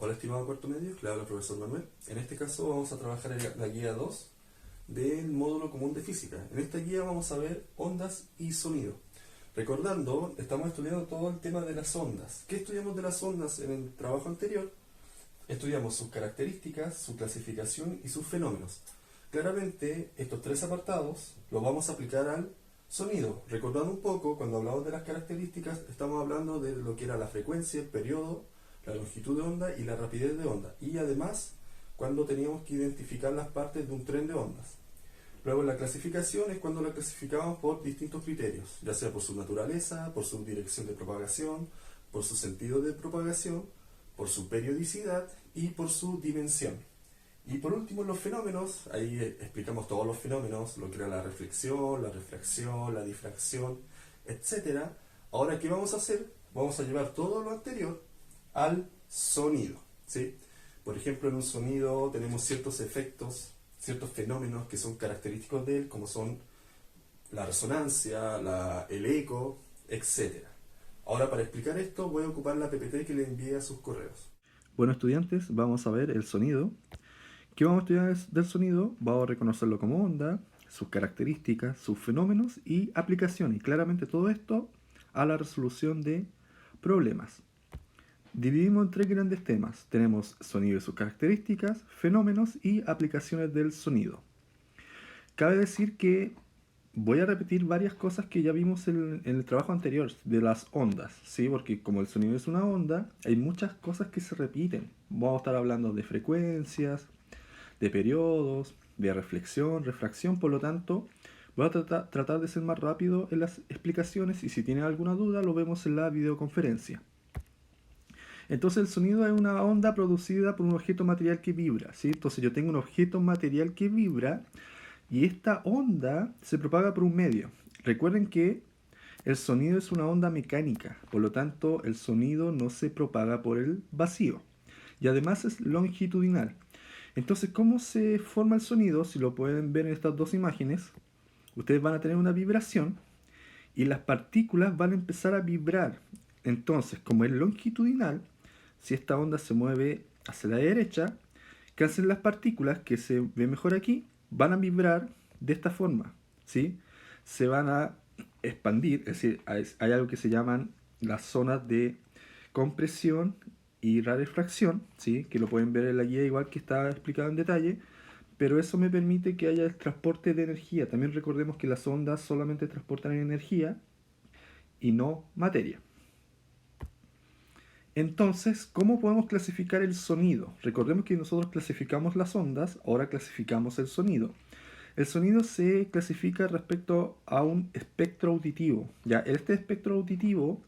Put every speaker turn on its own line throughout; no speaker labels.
Hola estimado cuarto medio, le habla el profesor Manuel. En este caso vamos a trabajar en la guía 2 del módulo común de física. En esta guía vamos a ver ondas y sonido. Recordando, estamos estudiando todo el tema de las ondas. ¿Qué estudiamos de las ondas en el trabajo anterior? Estudiamos sus características, su clasificación y sus fenómenos. Claramente, estos tres apartados los vamos a aplicar al sonido. Recordando un poco, cuando hablamos de las características, estamos hablando de lo que era la frecuencia, el periodo, la longitud de onda y la rapidez de onda. Y además, cuando teníamos que identificar las partes de un tren de ondas. Luego la clasificación es cuando la clasificamos por distintos criterios, ya sea por su naturaleza, por su dirección de propagación, por su sentido de propagación, por su periodicidad y por su dimensión. Y por último, los fenómenos, ahí explicamos todos los fenómenos, lo que era la reflexión, la difracción, etcétera. Ahora, ¿qué vamos a hacer? Vamos a llevar todo lo anterior al sonido, ¿sí? Por ejemplo, en un sonido tenemos ciertos efectos, ciertos fenómenos que son característicos de él, como son la resonancia, el eco, etcétera. Ahora, para explicar esto, voy a ocupar la PPT que le envié a sus correos. Bueno, estudiantes, vamos a ver el sonido. ¿Qué vamos a estudiar del sonido? Vamos a reconocerlo como onda, sus características, sus fenómenos y aplicaciones. Y claramente todo esto a la resolución de problemas. Dividimos en tres grandes temas. Tenemos sonido y sus características, fenómenos y aplicaciones del sonido. Cabe decir que voy a repetir varias cosas que ya vimos en el trabajo anterior de las ondas, ¿sí? Porque como el sonido es una onda, hay muchas cosas que se repiten. Vamos a estar hablando de frecuencias, de periodos, de reflexión, refracción, por lo tanto, voy a tratar de ser más rápido en las explicaciones y si tienen alguna duda lo vemos en la videoconferencia. Entonces el sonido es una onda producida por un objeto material que vibra, ¿sí? Entonces yo tengo un objeto material que vibra y esta onda se propaga por un medio. Recuerden que el sonido es una onda mecánica, por lo tanto el sonido no se propaga por el vacío y además es longitudinal. Entonces, ¿cómo se forma el sonido? Si lo pueden ver en estas dos imágenes, ustedes van a tener una vibración y las partículas van a empezar a vibrar. Entonces, como es longitudinal, si esta onda se mueve hacia la derecha, ¿qué hacen las partículas que se ve mejor aquí? Van a vibrar de esta forma, ¿sí? Se van a expandir, es decir, hay algo que se llaman las zonas de compresión y rarefacción, ¿sí? Que lo pueden ver en la guía igual que está explicado en detalle, pero eso me permite que haya el transporte de energía. También recordemos que las ondas solamente transportan energía y no materia. Entonces, ¿cómo podemos clasificar el sonido? Recordemos que nosotros clasificamos las ondas, ahora clasificamos el sonido. El sonido se clasifica respecto a un espectro auditivo. Ya, este espectro auditivo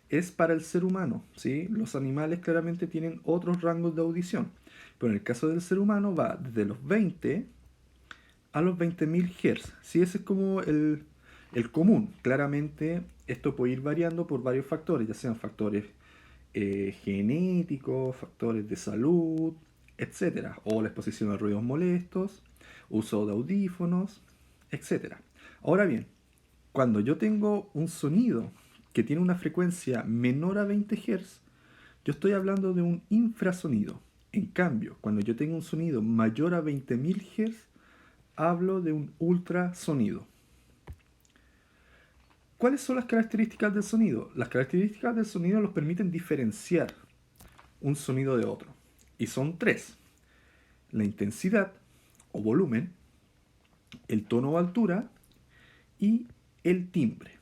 es para el ser humano, ¿sí? Los animales claramente tienen otros rangos de audición, pero en el caso del ser humano va desde los 20 a los 20.000 Hz, ¿sí? Ese es como el común. Claramente esto puede ir variando por varios factores, ya sean factores genéticos, factores de salud, etcétera, o la exposición a ruidos molestos, uso de audífonos, etcétera. Ahora bien, cuando yo tengo un sonido que tiene una frecuencia menor a 20 Hz, yo estoy hablando de un infrasonido. En cambio, cuando yo tengo un sonido mayor a 20.000 Hz, hablo de un ultrasonido. ¿Cuáles son las características del sonido? Las características del sonido nos permiten diferenciar un sonido de otro. Y son tres. La intensidad o volumen, el tono o altura y el timbre.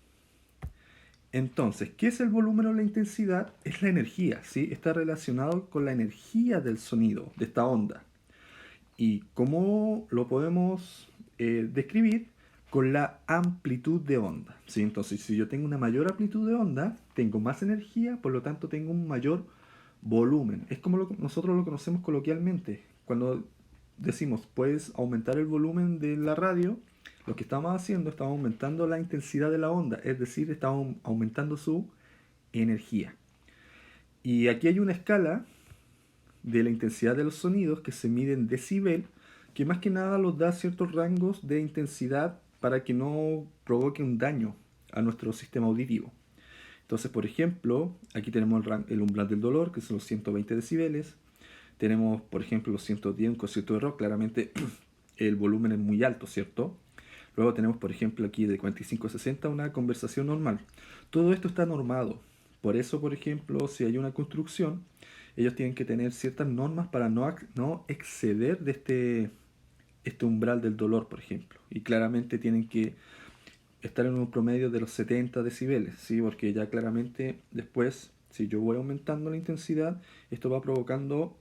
Entonces, ¿qué es el volumen o la intensidad? Es la energía, ¿sí? Está relacionado con la energía del sonido, de esta onda. ¿Y cómo lo podemos describir? Con la amplitud de onda, ¿sí? Entonces, si yo tengo una mayor amplitud de onda, tengo más energía, por lo tanto tengo un mayor volumen. Es como nosotros lo conocemos coloquialmente. Cuando decimos, puedes aumentar el volumen de la radio, lo que estamos haciendo, estamos aumentando la intensidad de la onda, es decir, estamos aumentando su energía. Y aquí hay una escala de la intensidad de los sonidos que se mide en decibel, que más que nada nos da ciertos rangos de intensidad para que no provoque un daño a nuestro sistema auditivo. Entonces, por ejemplo, aquí tenemos el umbral del dolor, que son los 120 decibeles.
Tenemos, por ejemplo, los 110, un concierto de rock, claramente el volumen es muy alto, ¿cierto? Luego tenemos, por ejemplo, aquí de 45 a 60 una conversación normal. Todo esto está normado. Por eso, por ejemplo, si hay una construcción, ellos tienen que tener ciertas normas para no exceder de este umbral del dolor, por ejemplo. Y claramente tienen que estar en un promedio de los 70 decibeles, ¿sí? Porque ya claramente después, si yo voy aumentando la intensidad, esto va provocando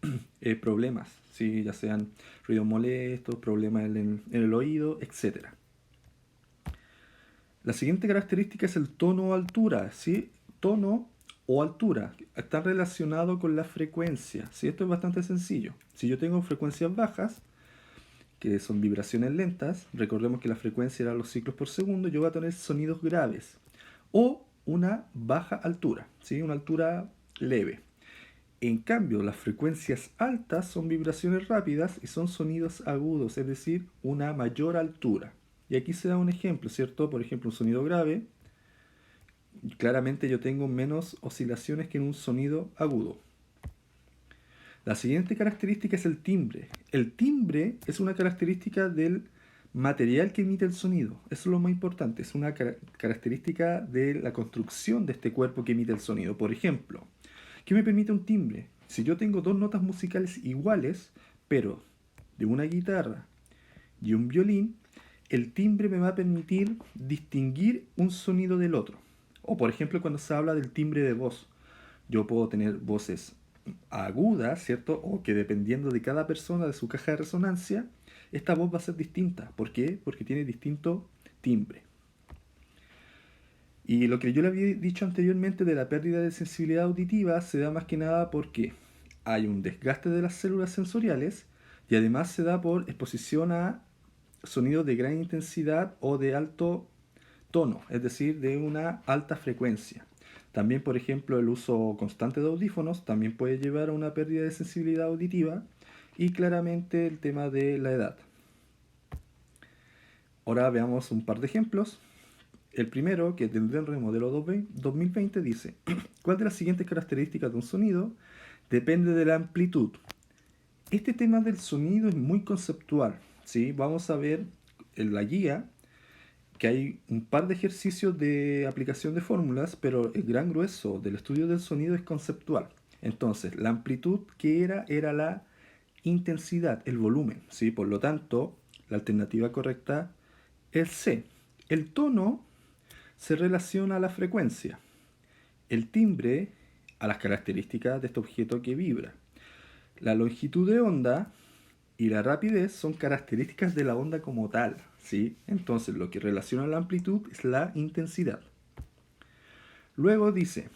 problemas, ¿sí? Ya sean ruidos molestos, problemas en el oído, etcétera. La siguiente característica es el tono o altura, ¿sí? Tono o altura está relacionado con la frecuencia, ¿sí? Esto es bastante sencillo. Si yo tengo frecuencias bajas, que son vibraciones lentas, recordemos que la frecuencia era los ciclos por segundo, yo voy a tener sonidos graves o una baja altura, ¿sí? Una altura leve. En cambio, las frecuencias altas son vibraciones rápidas y son sonidos agudos, es decir, una mayor altura. Y aquí se da un ejemplo, ¿cierto? Por ejemplo, un sonido grave, claramente yo tengo menos oscilaciones que en un sonido agudo. La siguiente característica es el timbre. El timbre es una característica del material que emite el sonido. Eso es lo más importante. Es una característica de la construcción de este cuerpo que emite el sonido. Por ejemplo, ¿qué me permite un timbre? Si yo tengo dos notas musicales iguales, pero de una guitarra y un violín, el timbre me va a permitir distinguir un sonido del otro. O por ejemplo, cuando se habla del timbre de voz, yo puedo tener voces agudas, ¿cierto? O que dependiendo de cada persona, de su caja de resonancia, esta voz va a ser distinta. ¿Por qué? Porque tiene distinto timbre. Y lo que yo le había dicho anteriormente de la pérdida de sensibilidad auditiva se da más que nada porque hay un desgaste de las células sensoriales y además se da por exposición a sonidos de gran intensidad o de alto tono, es decir, de una alta frecuencia. También, por ejemplo, el uso constante de audífonos también puede llevar a una pérdida de sensibilidad auditiva y claramente el tema de la edad. Ahora veamos un par de ejemplos. El primero, que es del DENRE modelo 2020, dice: ¿cuál de las siguientes características de un sonido depende de la amplitud? Este tema del sonido es muy conceptual, ¿sí? Vamos a ver en la guía que hay un par de ejercicios de aplicación de fórmulas, pero el gran grueso del estudio del sonido es conceptual. Entonces, la amplitud que era la intensidad, el volumen, ¿sí? Por lo tanto, la alternativa correcta es C. El tono se relaciona a la frecuencia, el timbre a las características de este objeto que vibra. La longitud de onda y la rapidez son características de la onda como tal, ¿sí? Entonces lo que relaciona la amplitud es la intensidad. Luego dice: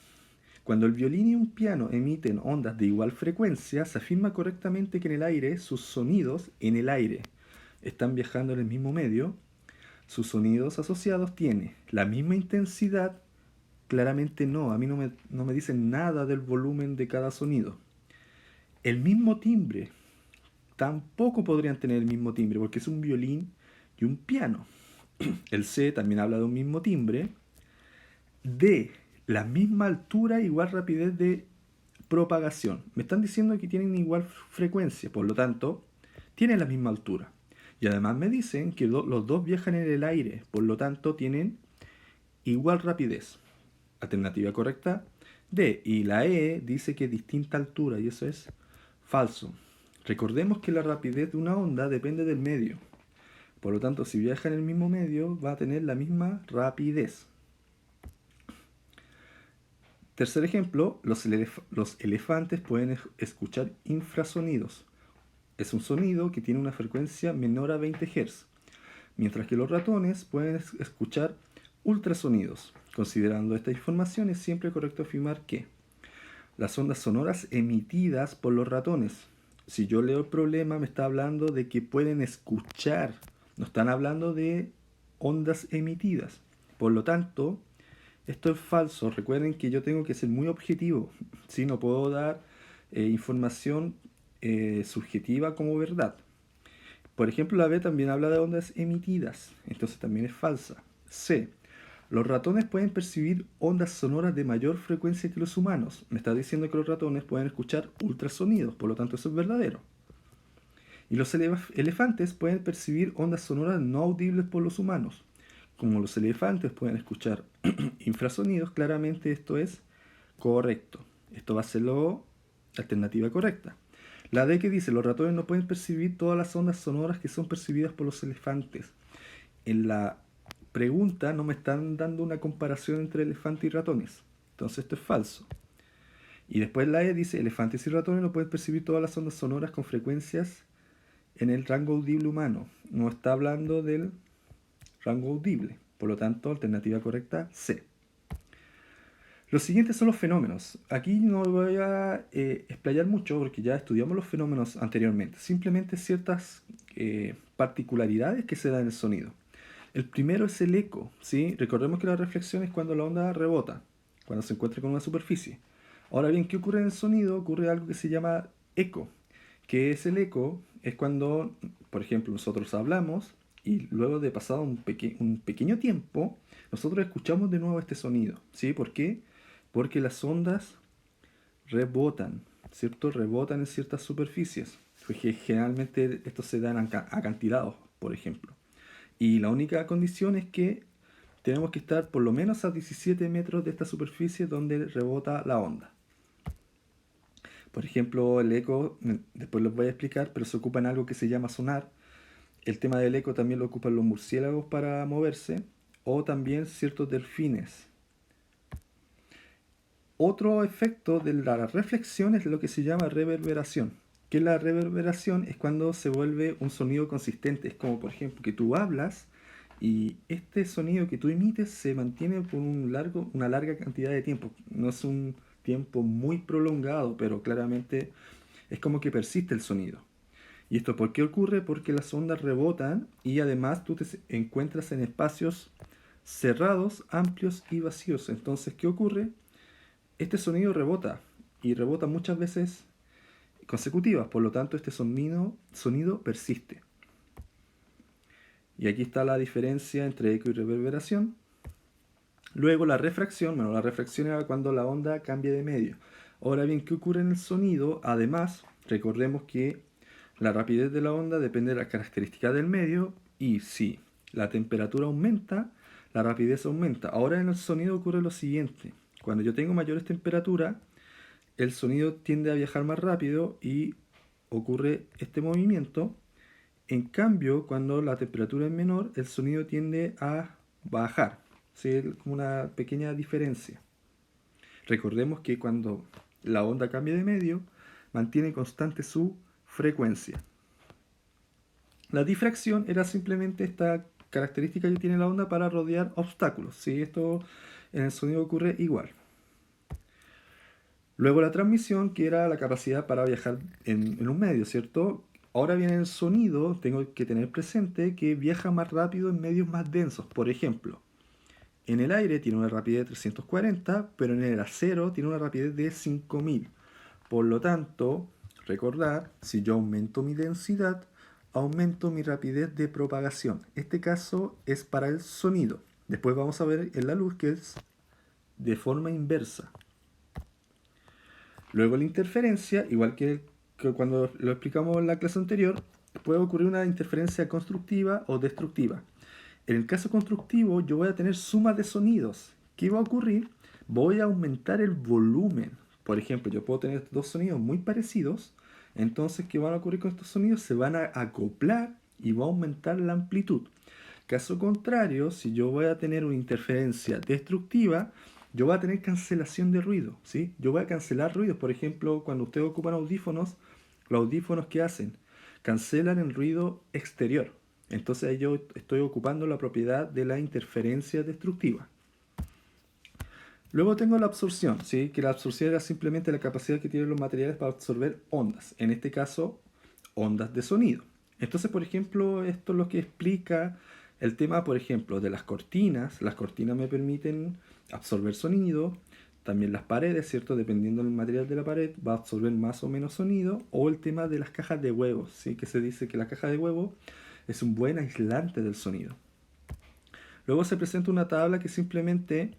cuando el violín y un piano emiten ondas de igual frecuencia, se afirma correctamente que en el aire sus sonidos en el aire están viajando en el mismo medio. Sus sonidos asociados tienen la misma intensidad. Claramente no, a mí no me dicen nada del volumen de cada sonido. El mismo timbre, tampoco podrían tener el mismo timbre porque es un violín y un piano. El C también habla de un mismo timbre. D, la misma altura, igual rapidez de propagación. Me están diciendo que tienen igual frecuencia, por lo tanto, tienen la misma altura. Y además me dicen que los dos viajan en el aire, por lo tanto, tienen igual rapidez. Alternativa correcta, D. Y la E dice que distinta altura, y eso es falso. Recordemos que la rapidez de una onda depende del medio. Por lo tanto, si viaja en el mismo medio, va a tener la misma rapidez. Tercer ejemplo, los elefantes pueden escuchar infrasonidos. Es un sonido que tiene una frecuencia menor a 20 Hz, mientras que los ratones pueden escuchar ultrasonidos. Considerando esta información, es siempre correcto afirmar que las ondas sonoras emitidas por los ratones, si yo leo el problema, me está hablando de que pueden escuchar, no están hablando de ondas emitidas. Por lo tanto, esto es falso. Recuerden que yo tengo que ser muy objetivo. ¿Sí? No puedo dar información subjetiva como verdad. Por ejemplo, la B también habla de ondas emitidas, entonces también es falsa. C. Los ratones pueden percibir ondas sonoras de mayor frecuencia que los humanos. Me está diciendo que los ratones pueden escuchar ultrasonidos, por lo tanto eso es verdadero. Y los elefantes pueden percibir ondas sonoras no audibles por los humanos. Como los elefantes pueden escuchar infrasonidos, claramente esto es correcto. Esto va a ser la alternativa correcta. La D que dice, los ratones no pueden percibir todas las ondas sonoras que son percibidas por los elefantes. En la pregunta no me están dando una comparación entre elefantes y ratones. Entonces esto es falso. Y después la E dice, elefantes y ratones no pueden percibir todas las ondas sonoras con frecuencias en el rango audible humano. No está hablando del rango audible. Por lo tanto, alternativa correcta, C. Los siguientes son los fenómenos. Aquí no voy a explayar mucho porque ya estudiamos los fenómenos anteriormente. Simplemente ciertas particularidades que se dan en el sonido. El primero es el eco, ¿sí? Recordemos que la reflexión es cuando la onda rebota, cuando se encuentra con una superficie. Ahora bien, ¿qué ocurre en el sonido? Ocurre algo que se llama eco. ¿Qué es el eco? Es cuando, por ejemplo, nosotros hablamos y luego de pasado un pequeño tiempo, nosotros escuchamos de nuevo este sonido, ¿sí? ¿Por qué? Porque las ondas rebotan, ¿cierto? Rebotan en ciertas superficies. Porque generalmente estos se dan acantilados, por ejemplo. Y la única condición es que tenemos que estar por lo menos a 17 metros de esta superficie donde rebota la onda. Por ejemplo, el eco, después los voy a explicar, pero se ocupa en algo que se llama sonar. El tema del eco también lo ocupan los murciélagos para moverse, o también ciertos delfines. Otro efecto de la reflexión es lo que se llama reverberación. Que la reverberación es cuando se vuelve un sonido consistente. Es como, por ejemplo, que tú hablas y este sonido que tú emites se mantiene por una larga cantidad de tiempo. No es un tiempo muy prolongado, pero claramente es como que persiste el sonido. ¿Y esto por qué ocurre? Porque las ondas rebotan y además tú te encuentras en espacios cerrados, amplios y vacíos. Entonces, ¿qué ocurre? Este sonido rebota y rebota muchas veces consecutivas, por lo tanto este sonido persiste. Y aquí está la diferencia entre eco y reverberación. Luego la refracción, bueno, la refracción era cuando la onda cambia de medio. Ahora bien, ¿qué ocurre en el sonido? Además, recordemos que la rapidez de la onda depende de las características del medio y si la temperatura aumenta, la rapidez aumenta. Ahora en el sonido ocurre lo siguiente. Cuando yo tengo mayores temperaturas, el sonido tiende a viajar más rápido y ocurre este movimiento. En cambio, cuando la temperatura es menor, el sonido tiende a bajar. ¿Sí? Es como una pequeña diferencia. Recordemos que cuando la onda cambia de medio, mantiene constante su frecuencia. La difracción era simplemente esta característica que tiene la onda para rodear obstáculos. ¿Sí? Esto en el sonido ocurre igual. Luego la transmisión, que era la capacidad para viajar en un medio, ¿cierto? Ahora viene el sonido, tengo que tener presente que viaja más rápido en medios más densos. Por ejemplo, en el aire tiene una rapidez de 340, pero en el acero tiene una rapidez de 5000. Por lo tanto, recordar, si yo aumento mi densidad, aumento mi rapidez de propagación. Este caso es para el sonido. Después vamos a ver en la luz que es de forma inversa. Luego la interferencia, igual que cuando lo explicamos en la clase anterior, puede ocurrir una interferencia constructiva o destructiva. En el caso constructivo yo voy a tener sumas de sonidos. ¿Qué va a ocurrir? Voy a aumentar el volumen. Por ejemplo, yo puedo tener dos sonidos muy parecidos. Entonces, ¿qué van a ocurrir con estos sonidos? Se van a acoplar y va a aumentar la amplitud. Caso contrario, si yo voy a tener una interferencia destructiva, yo voy a tener cancelación de ruido, ¿sí? Yo voy a cancelar ruidos. Por ejemplo, cuando ustedes ocupan audífonos, los audífonos ¿qué hacen? Cancelan el ruido exterior. Entonces ahí yo estoy ocupando la propiedad de la interferencia destructiva. Luego tengo la absorción, ¿sí? Que la absorción era simplemente la capacidad que tienen los materiales para absorber ondas. En este caso, ondas de sonido. Entonces, por ejemplo, esto es lo que explica el tema, por ejemplo, de las cortinas. Las cortinas me permiten absorber sonido. También las paredes, ¿cierto? Dependiendo del material de la pared, va a absorber más o menos sonido. O el tema de las cajas de huevos, ¿sí? Que se dice que la caja de huevo es un buen aislante del sonido. Luego se presenta una tabla que simplemente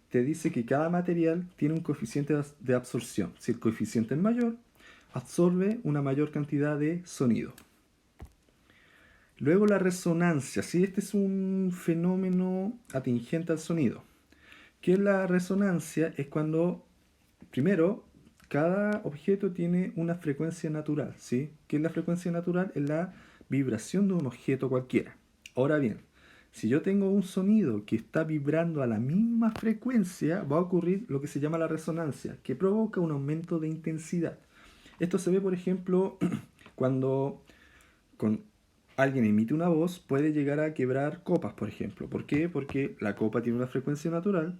te dice que cada material tiene un coeficiente de absorción. Si el coeficiente es mayor, absorbe una mayor cantidad de sonido. Luego la resonancia. ¿Sí? Este es un fenómeno atingente al sonido. ¿Qué es la resonancia? Es cuando, primero, cada objeto tiene una frecuencia natural. ¿Sí? ¿Qué es la frecuencia natural? Es la vibración de un objeto cualquiera. Ahora bien, si yo tengo un sonido que está vibrando a la misma frecuencia, va a ocurrir lo que se llama la resonancia, que provoca un aumento de intensidad. Esto se ve, por ejemplo, cuando alguien emite una voz, puede llegar a quebrar copas, por ejemplo. ¿Por qué? Porque la copa tiene una frecuencia natural,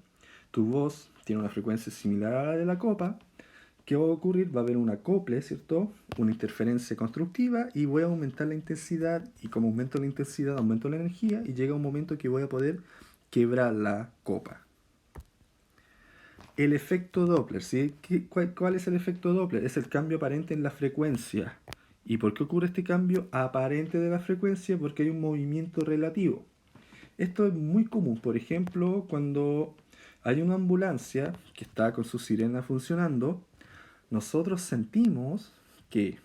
tu voz tiene una frecuencia similar a la de la copa. ¿Qué va a ocurrir? Va a haber un acople, ¿cierto? Una interferencia constructiva y voy a aumentar la intensidad, y como aumento la intensidad, aumento la energía y llega un momento que voy a poder quebrar la copa. El efecto Doppler, ¿sí? ¿Cuál es el efecto Doppler? Es el cambio aparente en la frecuencia. ¿Y por qué ocurre este cambio aparente de la frecuencia? Porque hay un movimiento relativo. Esto es muy común, por ejemplo, cuando hay una ambulancia que está con su sirena funcionando, nosotros sentimos que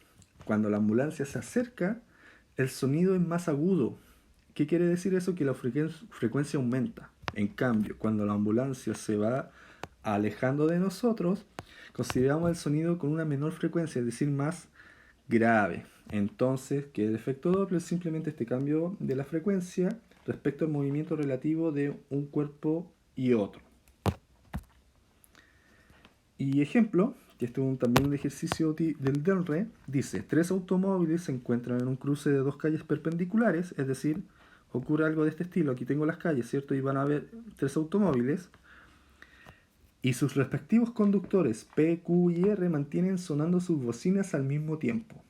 cuando la ambulancia se acerca, el sonido es más agudo. ¿Qué quiere decir eso? Que la frecuencia aumenta. En cambio, cuando la ambulancia se va alejando de nosotros, consideramos el sonido con una menor frecuencia, es decir, más grave. Entonces, ¿qué es el efecto Doppler? Es simplemente este cambio de la frecuencia respecto al movimiento relativo de un cuerpo y otro. Y ejemplo, que esto es también un ejercicio del DELRE, dice, 3 automóviles se encuentran en un cruce de 2 calles perpendiculares, es decir, ocurre algo de este estilo, aquí tengo las calles, ¿cierto? Y van a haber 3 automóviles, y sus respectivos conductores P, Q y R mantienen sonando sus bocinas al mismo tiempo.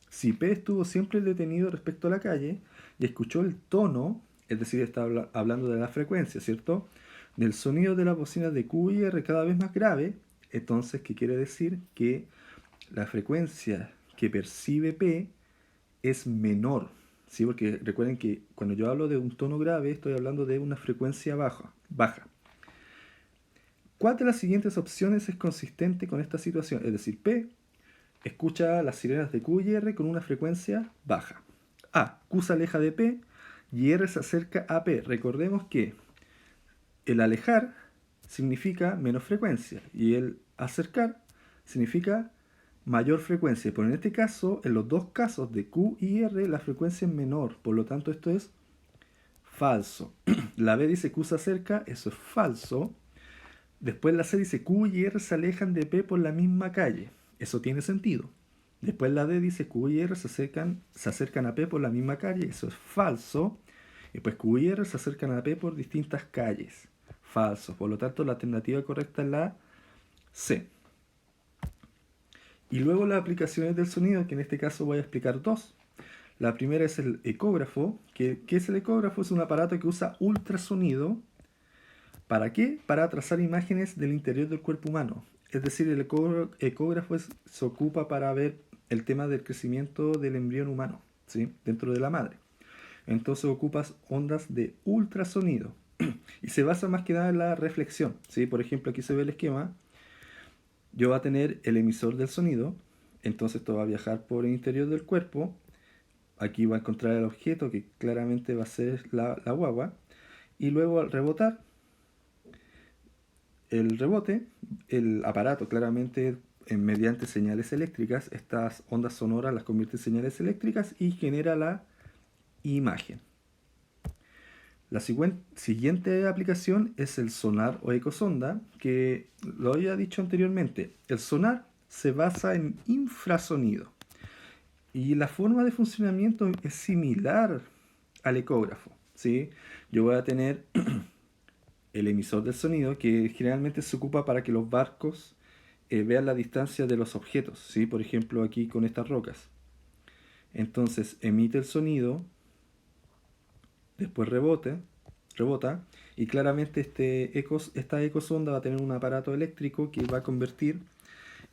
Si P estuvo siempre detenido respecto a la calle y escuchó el tono, es decir, está hablando de la frecuencia, ¿cierto? Del sonido de las bocinas de Q y R cada vez más grave, entonces, ¿qué quiere decir? Que la frecuencia que percibe P es menor, ¿sí? Porque recuerden que cuando yo hablo de un tono grave, estoy hablando de una frecuencia baja. ¿Cuál de las siguientes opciones es consistente con esta situación? Es decir, P escucha las sirenas de Q y R con una frecuencia baja. A. Q se aleja de P y R se acerca a P. Recordemos que el alejar significa menos frecuencia y el acercar significa mayor frecuencia. Pero en este caso, en los dos casos de Q y R, la frecuencia es menor. Por lo tanto, esto es falso. La B dice Q se acerca, eso es falso. Después la C dice Q y R se alejan de P por la misma calle. Eso tiene sentido. Después la D dice Q y R se acercan a P por la misma calle. Eso es falso. Y después Q y R se acercan a P por distintas calles. Falso. Por lo tanto, la alternativa correcta es la C. Y luego las aplicaciones del sonido, que en este caso voy a explicar dos. La primera es el ecógrafo. ¿Qué es el ecógrafo? Es un aparato que usa ultrasonido. ¿Para qué? Para trazar imágenes del interior del cuerpo humano. Es decir, el ecógrafo se ocupa para ver el tema del crecimiento del embrión humano, ¿sí? Dentro de la madre. Entonces ocupas ondas de ultrasonido. Y se basa más que nada en la reflexión, ¿sí? Por ejemplo, aquí se ve el esquema. Yo voy a tener el emisor del sonido. Entonces esto va a viajar por el interior del cuerpo. Aquí va a encontrar el objeto, que claramente va a ser la guagua. Y luego al rebotar, el rebote, el aparato claramente mediante señales eléctricas, estas ondas sonoras las convierte en señales eléctricas y genera la imagen. La siguiente aplicación es el sonar o ecosonda, que lo había dicho anteriormente. El sonar se basa en infrasonido y la forma de funcionamiento es similar al ecógrafo, ¿sí? Yo voy a tener el emisor del sonido, que generalmente se ocupa para que los barcos vean la distancia de los objetos, ¿sí? Por ejemplo, aquí con estas rocas. Entonces emite el sonido, después rebota, y claramente esta ecosonda va a tener un aparato eléctrico que va a convertir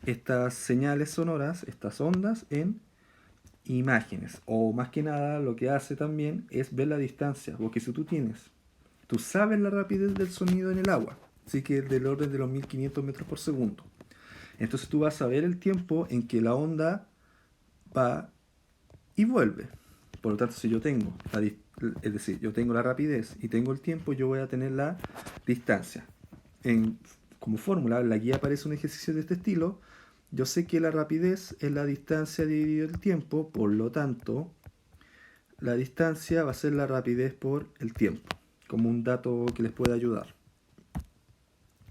estas señales sonoras, estas ondas, en imágenes. O más que nada, lo que hace también es ver la distancia, porque si tú tienes Tú sabes la rapidez del sonido en el agua, así que es del orden de los 1500 metros por segundo. Entonces tú vas a saber el tiempo en que la onda va y vuelve. Por lo tanto, si yo tengo es decir, yo tengo la rapidez y tengo el tiempo, yo voy a tener la distancia. Como fórmula, en la guía aparece un ejercicio de este estilo. Yo sé que la rapidez es la distancia dividida el tiempo, por lo tanto, la distancia va a ser la rapidez por el tiempo, como un dato que les puede ayudar.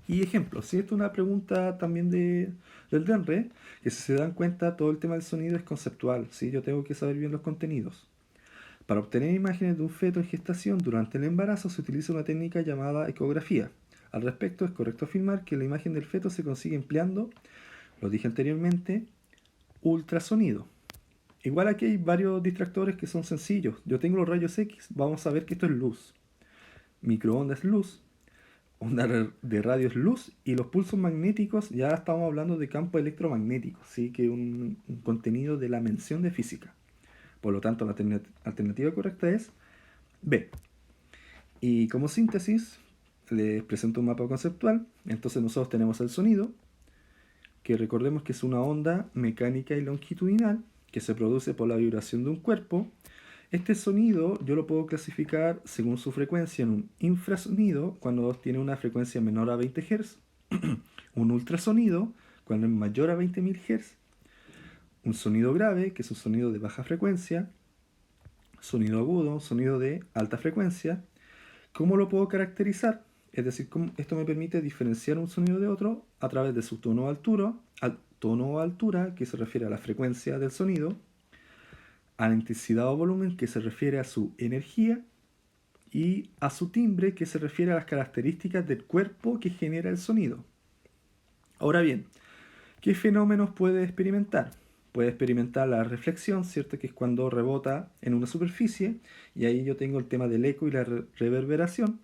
Y ejemplo, si esto es una pregunta también del DENRE, que si se dan cuenta, todo el tema del sonido es conceptual, ¿sí? Yo tengo que saber bien los contenidos. Para obtener imágenes de un feto en gestación durante el embarazo se utiliza una técnica llamada ecografía. Al respecto, es correcto afirmar que la imagen del feto se consigue empleando, lo dije anteriormente, ultrasonido. Igual aquí hay varios distractores que son sencillos. Yo tengo los rayos X, vamos a ver que esto es luz. Microondas es luz, onda de radio es luz, y los pulsos magnéticos ya estamos hablando de campo electromagnético, ¿sí? Que es un contenido de la mención de física. Por lo tanto, la alternativa correcta es B. Y como síntesis, les presento un mapa conceptual. Entonces nosotros tenemos el sonido, que recordemos que es una onda mecánica y longitudinal que se produce por la vibración de un cuerpo. Este sonido yo lo puedo clasificar según su frecuencia en un infrasonido, cuando tiene una frecuencia menor a 20 Hz, un ultrasonido, cuando es mayor a 20.000 Hz, un sonido grave, que es un sonido de baja frecuencia, sonido agudo, sonido de alta frecuencia. ¿Cómo lo puedo caracterizar? Es decir, esto me permite diferenciar un sonido de otro a través de su tono o altura, que se refiere a la frecuencia del sonido, a la intensidad o volumen, que se refiere a su energía, y a su timbre, que se refiere a las características del cuerpo que genera el sonido. Ahora bien, ¿qué fenómenos puede experimentar? Puede experimentar la reflexión, ¿cierto? Que es cuando rebota en una superficie, y ahí yo tengo el tema del eco y la reverberación.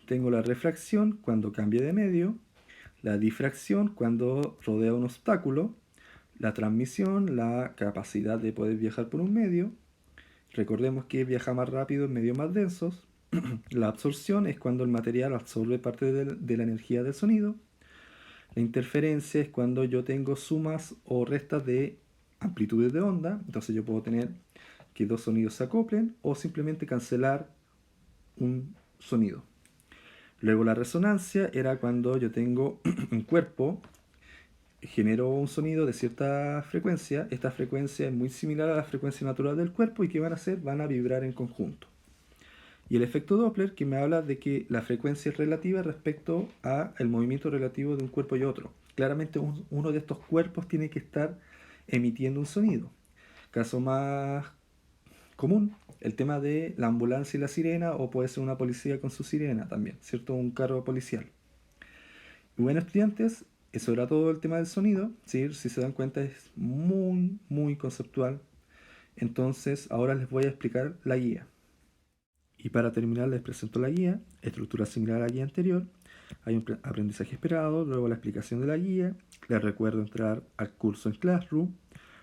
Tengo la refracción cuando cambia de medio, la difracción cuando rodea un obstáculo, la transmisión, la capacidad de poder viajar por un medio. Recordemos que viaja más rápido en medios más densos. La absorción es cuando el material absorbe parte de la energía del sonido. La interferencia es cuando yo tengo sumas o restas de amplitudes de onda. Entonces yo puedo tener que dos sonidos se acoplen o simplemente cancelar un sonido. Luego la resonancia era cuando yo tengo un cuerpo, genero un sonido de cierta frecuencia. Esta frecuencia es muy similar a la frecuencia natural del cuerpo, y ¿qué van a hacer? Van a vibrar en conjunto. Y el efecto Doppler, que me habla de que la frecuencia es relativa respecto al movimiento relativo de un cuerpo y otro. Claramente uno de estos cuerpos tiene que estar emitiendo un sonido. Caso más común, el tema de la ambulancia y la sirena, o puede ser una policía con su sirena también, ¿cierto? Un carro policial. Y bueno, estudiantes, eso era todo el tema del sonido, ¿sí? Si se dan cuenta es muy, muy conceptual. Entonces, ahora les voy a explicar la guía. Y para terminar les presento la guía, estructura similar a la guía anterior. Hay un aprendizaje esperado, luego la explicación de la guía. Les recuerdo entrar al curso en Classroom.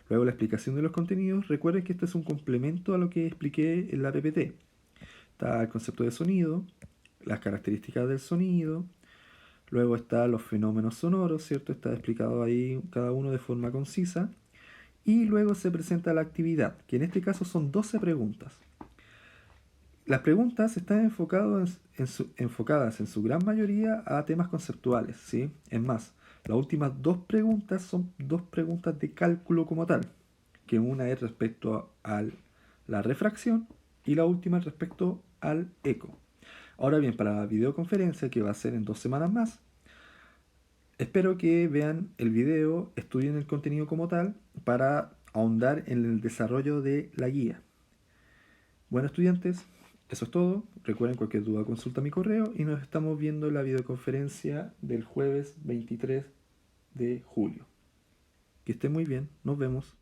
Luego la explicación de los contenidos. Recuerden que esto es un complemento a lo que expliqué en la PPT. Está el concepto de sonido, las características del sonido. Luego están los fenómenos sonoros, ¿cierto? Está explicado ahí cada uno de forma concisa. Y luego se presenta la actividad, que en este caso son 12 preguntas. Las preguntas están enfocadas en su gran mayoría a temas conceptuales, ¿sí? Es más, las últimas dos preguntas son dos preguntas de cálculo como tal, que una es respecto a la refracción y la última es respecto al eco. Ahora bien, para la videoconferencia, que va a ser en 2 semanas más, espero que vean el video, estudien el contenido como tal, para ahondar en el desarrollo de la guía. Bueno, estudiantes, eso es todo. Recuerden, cualquier duda consulta mi correo, y nos estamos viendo en la videoconferencia del jueves 23 de julio. Que estén muy bien, nos vemos.